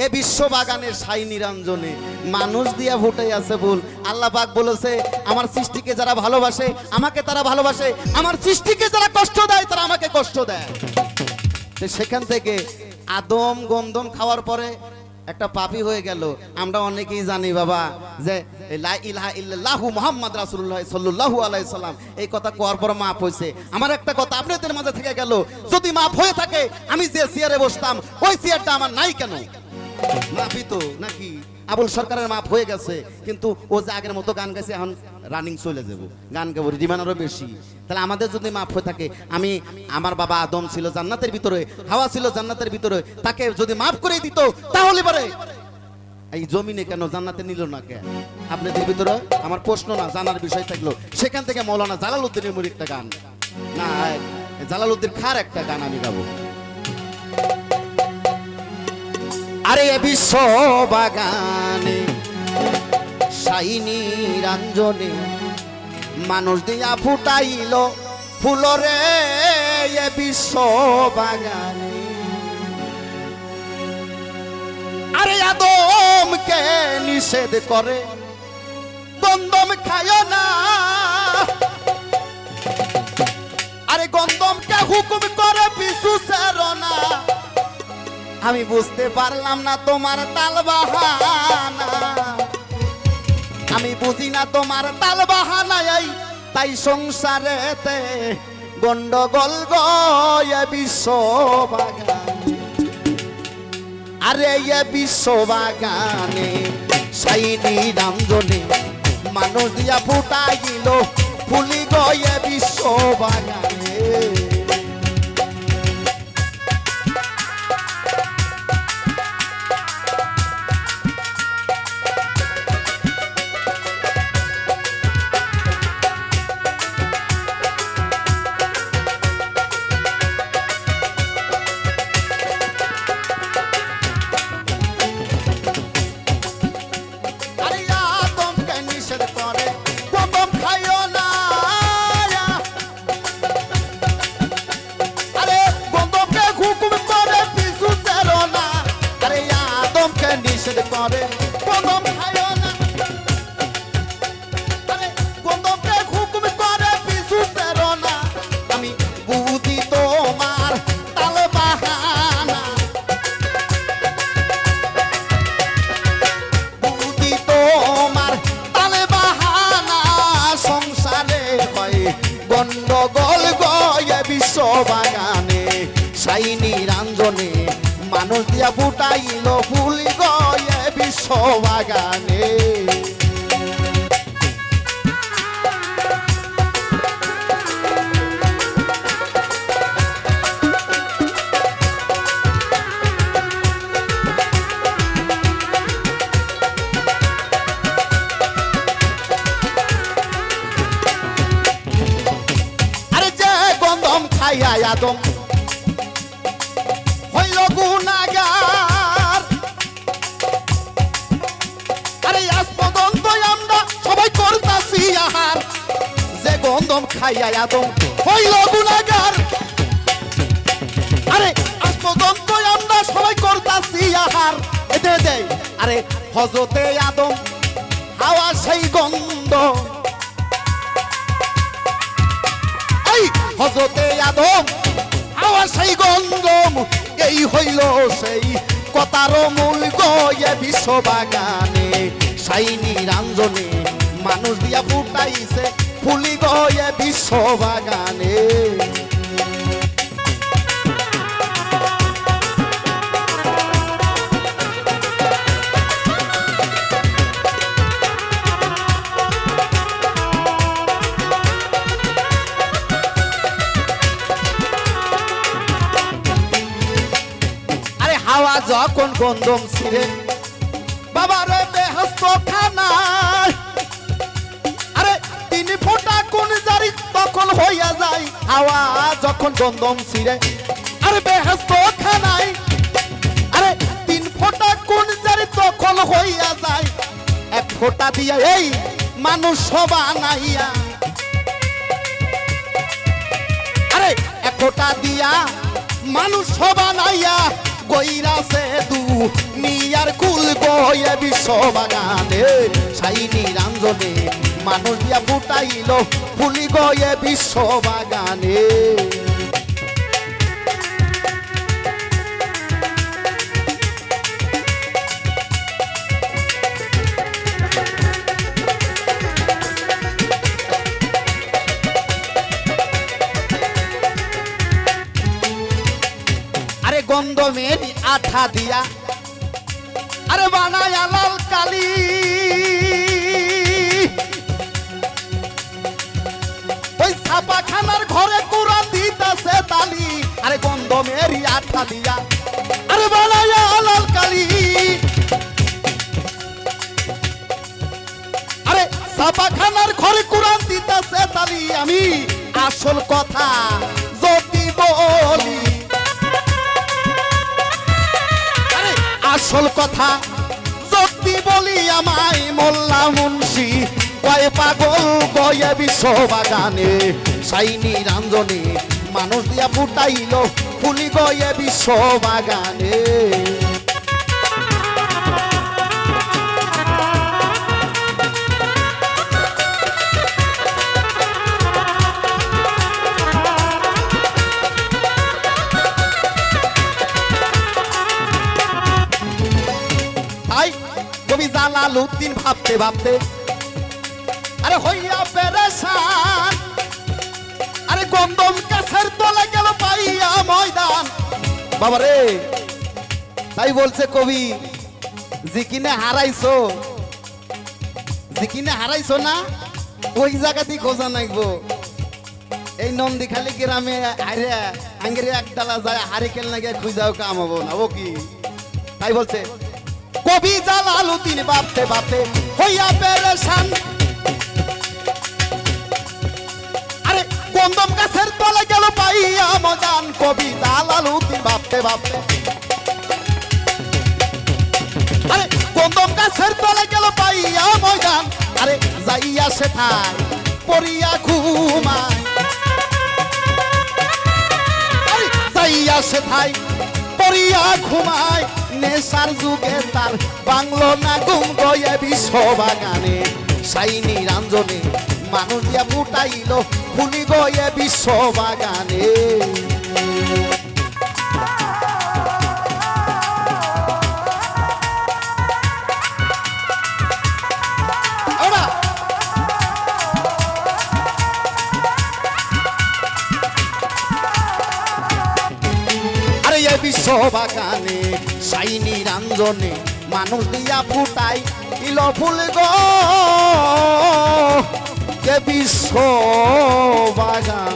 এ বিশ্ববাগানের সাই নিরঞ্জনে মানুষ দিয়া ফুটে আছে ভুল। আল্লাহ পাক বলেছে আমার সৃষ্টিকে যারা ভালোবাসে আমাকে তারা ভালোবাসে, আমার সৃষ্টিকে যারা কষ্ট দেয় তারা আমাকে কষ্ট দেয়। তো সেখান থেকে আদম গন্ধম খাওয়ার পরে একটা পাপী হয়ে গেল। আমরা অনেকেই জানি বাবা যে লা ইলাহা ইল্লাল্লাহু মুহাম্মদ রাসূলুল্লাহ সাল্লাল্লাহু আলাইহি সাল্লাম এই কথা কোয়ার পর মাপ হইছে। আমার একটা কথা আপনাদের মাঝে থেকে গেল, যদি মাপ হয়ে থাকে আমি যে চেয়ারে বসতাম ওই চেয়ারটা আমার নাই কেন? মাপই তো নাকি আবুল সরকারের মাপ হয়ে গেছে, কিন্তু ও যে আগের মতো গান গাইছে এখন রানিং চলে যাব, গান গাবো ডিমান্ড আরো বেশি। তাহলে আমাদের যদি মাপ হয়ে থাকে, আমি আমার বাবা আদম ছিল জান্নাতের ভিতরে, হাওয়া ছিল জান্নাতের ভিতরে, তাকে যদি মাফ করে দিত তাহলে পরে এই জমিনে কেন জান্নাতে নিল না কেন? আপনাদের ভিতরে আমার প্রশ্ন না, জানার বিষয় থাকলো। সেখান থেকে মৌলানা জালালউদ্দিনের মুড়ি একটা গান, না জালালউদ্দিন খার একটা গান আমি গাবো। আরে বিশ্ব বাগানে সাই নিরঞ্জনে মানুষ দিয়া ফুটাইল ফুলরে এ বিশ্ব বাগানে। আরে আদমকে নিষেধ করে গন্ধম খায় না, আরে গন্ধমকে হুকুম করে পিছু ছেড়ো না। আমি বুঝতে পারলাম না তোমার তাল বাহানা, আমি বুঝি না তোমার তাল বাহানাই, তাই সংসারেতে গন্ডগোল গয়ে বিশ্ব বাগানে। আরে এ বিশ্ব বাগানে সাই নিরঞ্জনে মানুষ দিয়া ফুটাইল ফুলি গয়ে বিশ্ব বাগানে। গন্ডগোল গয়ে বিশ্ব বাগানে সাই নিরঞ্জনে মানুষ দিয়া ফুটাইল ফুল গয়ে বিশ্ব বাগানে। আদম হইল গুনাহগার, আরে আজ পর্যন্ত আমরা সবাই করতাছি আহার। যে গন্ধম খাইয়া আদম হইল গুনাহগার, আরে আজ পর্যন্ত আমরা সবাই করতাছি আহার। এতে দেই আরে হযরতে আদম হাওয়া সেই গন্ধ, এই হযরতে আদম হাওয়া সেই গন্ধম, এই হইল সেই কথার মূল গয়ে বিশ্ব বাগানে সাই নিরঞ্জনে মানুষ দিয়া ফুটাইছে ফুলি গয়ে বিশ্ব বাগানে। হাওয়া যখন গন্ধম ছিঁড়ে বাবারে বেহেশত খানায়, আরে 3 ফোঁটা কোন জারি তখন হইয়া যায়। হাওয়া যখন গন্ধম ছিঁড়ে আরে বেহেশত খানায়, আরে 3 ফোঁটা কোন জারি তখন হইয়া যায়। 1 ফোঁটা দিয়া এই মানুষ বানাইয়া, আরে 1 ফোঁটা দিয়া মানুষ বানাইয়া গইরাছে দুনিয়ার কুল গয়ে বিশ্ব বাগানে সাইনি রাঞ্জনে মানুষ দিয়া ফুটাইল ফুলি গয়ে বিশ্ব বাগানে। আরে গন্ধমের আঠা দিয়া আরে বানায় লাল কালি, ওই ছাপাখানার ঘরে কুরআন দিতাছে তালি। আরে গন্ধমের আঠা দিয়া আরে বানায় লাল কালি, আরে ছাপাখানার ঘরে কুরআন দিতাছে তালি। আমি আসল কথা যদি বলি, আসল কথা যদি বলি আমায় মোল্লা মুন্সি কয় পাগল গয়ে বিশ্ব বাগানে সাইনি রাঞ্জনে মানুষ দিয়া ফুটাইল ফুলি গয়ে বিশ্ব বাগানে। কবি জালালউদ্দিন ভাবতে ভাবতে আরে হইয়া পেরেশান, আরে গন্ধম গাছের তলে গেল পাইয়া ময়দান। বাবারে তাই বলছে কবি, জিকিনে হারাইছো, জিকিনে হারাইছো না ওই জায়গাতেই খোঁজা নাইবো। এই নন্দীখালি গ্রামে আরে আঙ্গেরে একতলা যায় হারিকেল না গিয়ে খুঁজাও কাম হবো না, ও কি? তাই বলছে কবি জালালউদ্দিন ভাবতে ভাবতে হইয়া পেরেশান, আরে গন্ধম গাছের তলে গেল পাইয়া ময়দান। কবি জালালউদ্দিন ভাবতে ভাবতে আরে গন্ধম গাছের তলে গেল পাইয়া ময়দান। আরে যাইয়া সেথায় পড়িয়া ঘুমায়, আরে যাইয়া সেথায় পড়িয়া ঘুমায়। নেশার যুগে তার বাংলো না ঘুম গয়ে বিশ্ব বাগানে সাইনি রাঞ্জনে মানুষ দিয়া ফুটাইল ফুলি গয়ে বিশ্ব বাগানে। আরে এ বিশ্ব বাগানে সাইনি রাঞ্জনে মানুষ দিয়া ফুটাই ইল ফুল গো এ বিশ্ব বাগান।